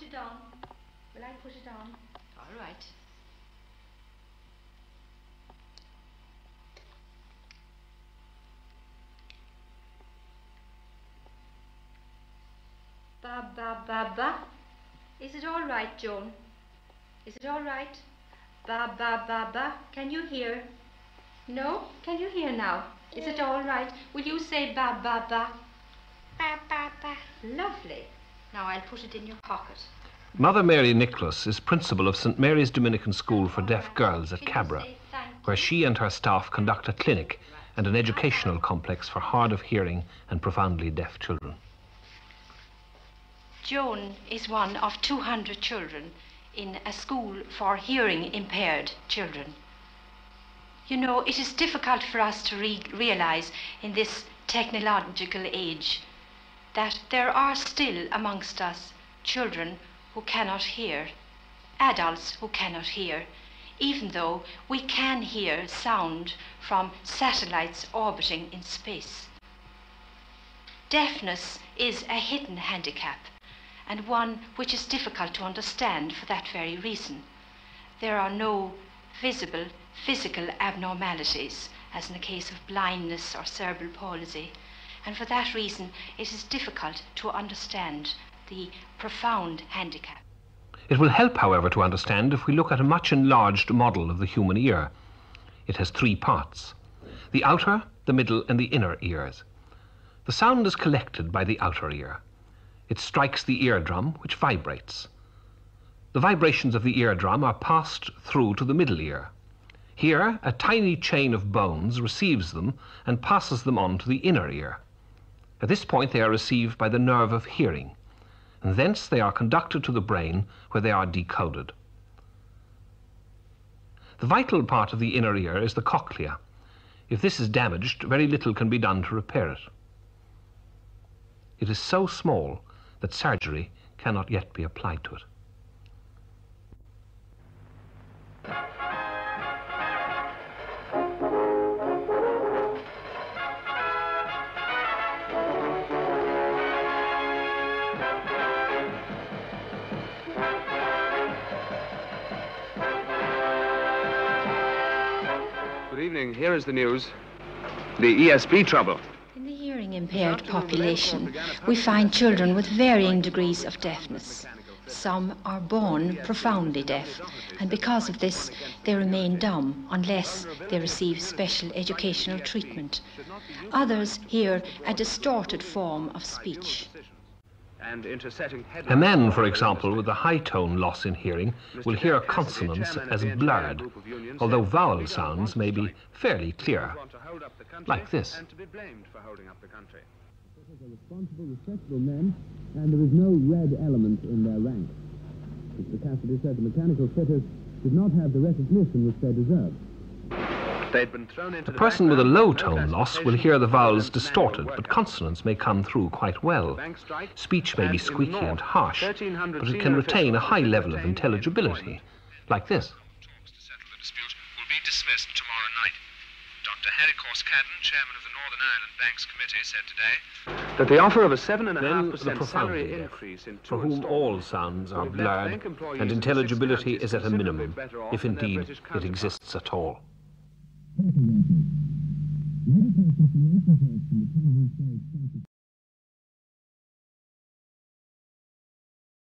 it on? Will I put it on? All right. Ba, ba, ba, ba. Is it all right, Joan? Is it all right? Ba, ba, ba, ba. Can you hear? No? Can you hear now? Is it all right? Will you say ba, ba, ba? Ba, ba, ba. Lovely. Now I'll put it in your pocket. Mother Mary Nicholas is principal of St Mary's Dominican School for Deaf Girls at Cabra, where she and her staff conduct a clinic and an educational complex for hard of hearing and profoundly deaf children. Joan is one of 200 children in a school for hearing impaired children. You know, it is difficult for us to realize in this technological age that there are still amongst us children who cannot hear, adults who cannot hear, even though we can hear sound from satellites orbiting in space. Deafness is a hidden handicap, and one which is difficult to understand for that very reason. There are no visible physical abnormalities, as in the case of blindness or cerebral palsy, and for that reason it is difficult to understand the profound handicap. It will help, however, to understand if we look at a much enlarged model of the human ear. It has three parts: the outer, the middle, and the inner ears. The sound is collected by the outer ear. It strikes the eardrum, which vibrates. The vibrations of the eardrum are passed through to the middle ear. Here, a tiny chain of bones receives them and passes them on to the inner ear. At this point, they are received by the nerve of hearing, and thence they are conducted to the brain, where they are decoded. The vital part of the inner ear is the cochlea. If this is damaged, very little can be done to repair it. It is so small that surgery cannot yet be applied to it. Good evening. Here is the news. The ESP trouble. In the hearing-impaired population, we find children with varying degrees of deafness. Some are born profoundly deaf, and because of this, they remain dumb unless they receive special educational treatment. Others hear a distorted form of speech. A man, for example, with a high tone loss in hearing will hear consonants as blurred, although vowel sounds may be fairly clear, like this. Responsible, respectable men, and there is no red element in their ranks. Mr. Cassidy said the mechanical fitters did not have the recognition which they deserved. A person with a low tone loss will hear the vowels distorted, but consonants may come through quite well. Speech may be squeaky and harsh, but it can retain a high level of intelligibility, like this. Talks to settle the dispute will be dismissed tomorrow night. Dr. Harry Corse-Cadden, chairman of the Northern Ireland Banks Committee, said today that the offer of a Then the 7.5% profoundly salary deaf, increase in for 2 whom all sounds are blurred and intelligibility is at a minimum, if indeed it exists at all.